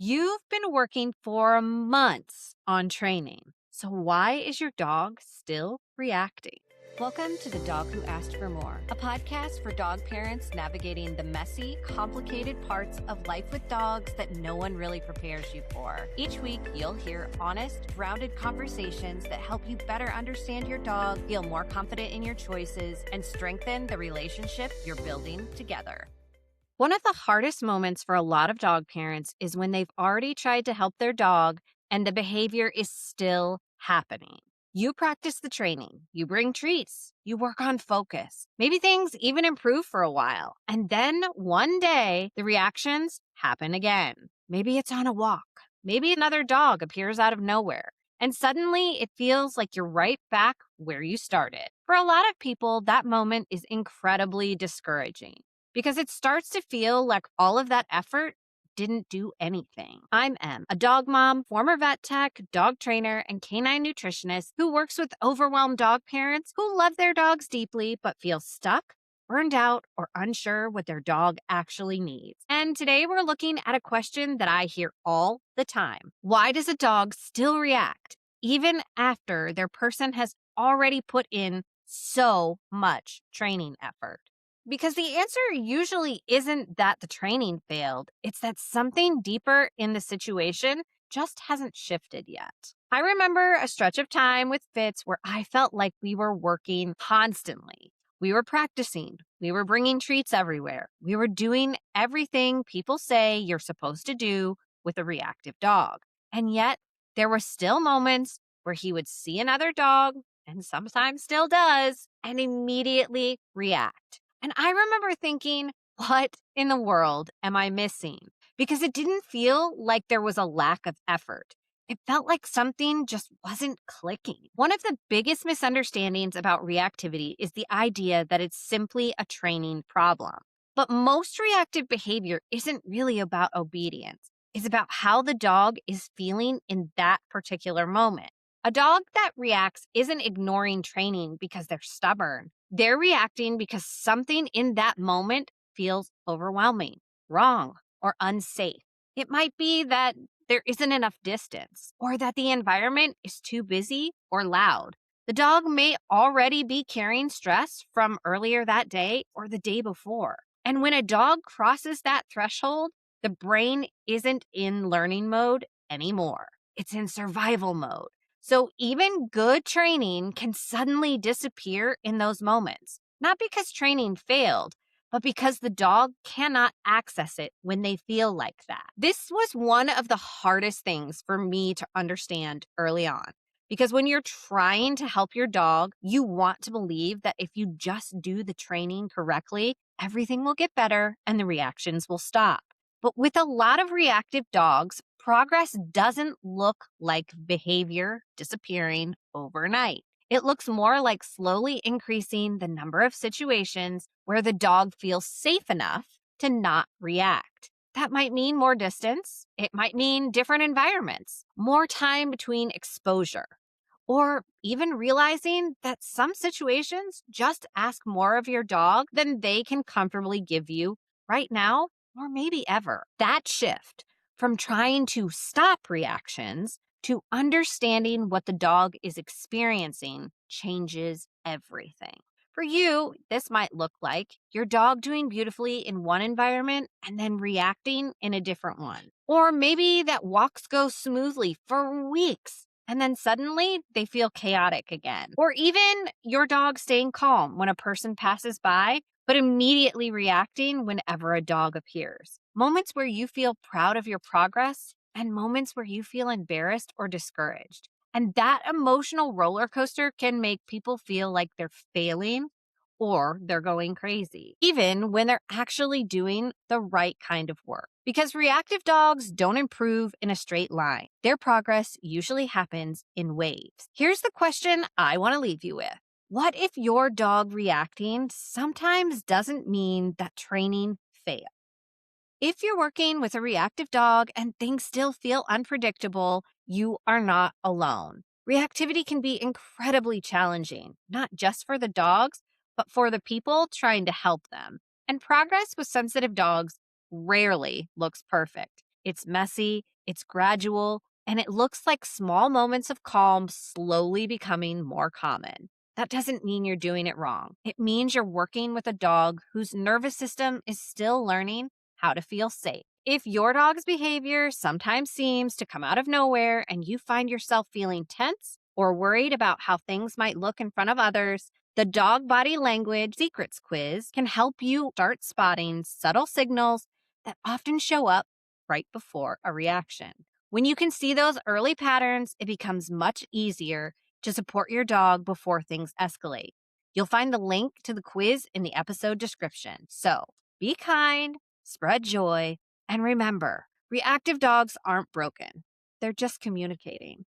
You've been working for months on training. So, why is your dog still reacting? Welcome to The Dog Who Asked for More, a podcast for dog parents navigating the messy, complicated parts of life with dogs that no one really prepares you for. Each week, you'll hear honest, grounded conversations that help you better understand your dog, feel more confident in your choices, and strengthen the relationship you're building together. One of the hardest moments for a lot of dog parents is when they've already tried to help their dog and the behavior is still happening. You practice the training, you bring treats, you work on focus. Maybe things even improve for a while. And then one day, the reactions happen again. Maybe it's on a walk. Maybe another dog appears out of nowhere. And suddenly it feels like you're right back where you started. For a lot of people, that moment is incredibly discouraging because it starts to feel like all of that effort didn't do anything. I'm Em, a dog mom, former vet tech, dog trainer, and canine nutritionist who works with overwhelmed dog parents who love their dogs deeply but feel stuck, burned out, or unsure what their dog actually needs. And today we're looking at a question that I hear all the time. Why does a dog still react even after their person has already put in so much training effort? Because the answer usually isn't that the training failed, it's that something deeper in the situation just hasn't shifted yet. I remember a stretch of time with Fitz where I felt like we were working constantly. We were practicing, we were bringing treats everywhere, we were doing everything people say you're supposed to do with a reactive dog. And yet, there were still moments where he would see another dog, and sometimes still does, and immediately react. And I remember thinking, what in the world am I missing? Because it didn't feel like there was a lack of effort. It felt like something just wasn't clicking. One of the biggest misunderstandings about reactivity is the idea that it's simply a training problem. But most reactive behavior isn't really about obedience. It's about how the dog is feeling in that particular moment. A dog that reacts isn't ignoring training because they're stubborn. They're reacting because something in that moment feels overwhelming, wrong, or unsafe. It might be that there isn't enough distance, or that the environment is too busy or loud. The dog may already be carrying stress from earlier that day or the day before. And when a dog crosses that threshold, the brain isn't in learning mode anymore. It's in survival mode. So even good training can suddenly disappear in those moments, not because training failed, but because the dog cannot access it when they feel like that. This was one of the hardest things for me to understand early on. Because when you're trying to help your dog, you want to believe that if you just do the training correctly, everything will get better and the reactions will stop. But with a lot of reactive dogs, progress doesn't look like behavior disappearing overnight. It looks more like slowly increasing the number of situations where the dog feels safe enough to not react. That might mean more distance. It might mean different environments, more time between exposure, or even realizing that some situations just ask more of your dog than they can comfortably give you right now or maybe ever. That shift from trying to stop reactions to understanding what the dog is experiencing changes everything. For you, this might look like your dog doing beautifully in one environment and then reacting in a different one. Or maybe that walks go smoothly for weeks and then suddenly they feel chaotic again. Or even your dog staying calm when a person passes by, but immediately reacting whenever a dog appears. Moments where you feel proud of your progress and moments where you feel embarrassed or discouraged. And that emotional roller coaster can make people feel like they're failing or they're going crazy, even when they're actually doing the right kind of work. Because reactive dogs don't improve in a straight line. Their progress usually happens in waves. Here's the question I want to leave you with. What if your dog reacting sometimes doesn't mean that training failed? If you're working with a reactive dog and things still feel unpredictable, you are not alone. Reactivity can be incredibly challenging, not just for the dogs, but for the people trying to help them. And progress with sensitive dogs rarely looks perfect. It's messy, it's gradual, and it looks like small moments of calm slowly becoming more common. That doesn't mean you're doing it wrong. It means you're working with a dog whose nervous system is still learning how to feel safe. If your dog's behavior sometimes seems to come out of nowhere and you find yourself feeling tense or worried about how things might look in front of others, the Dog Body Language Secrets Quiz can help you start spotting subtle signals that often show up right before a reaction. When you can see those early patterns, it becomes much easier to support your dog before things escalate. You'll find the link to the quiz in the episode description. So be kind, spread joy, and remember, reactive dogs aren't broken. They're just communicating.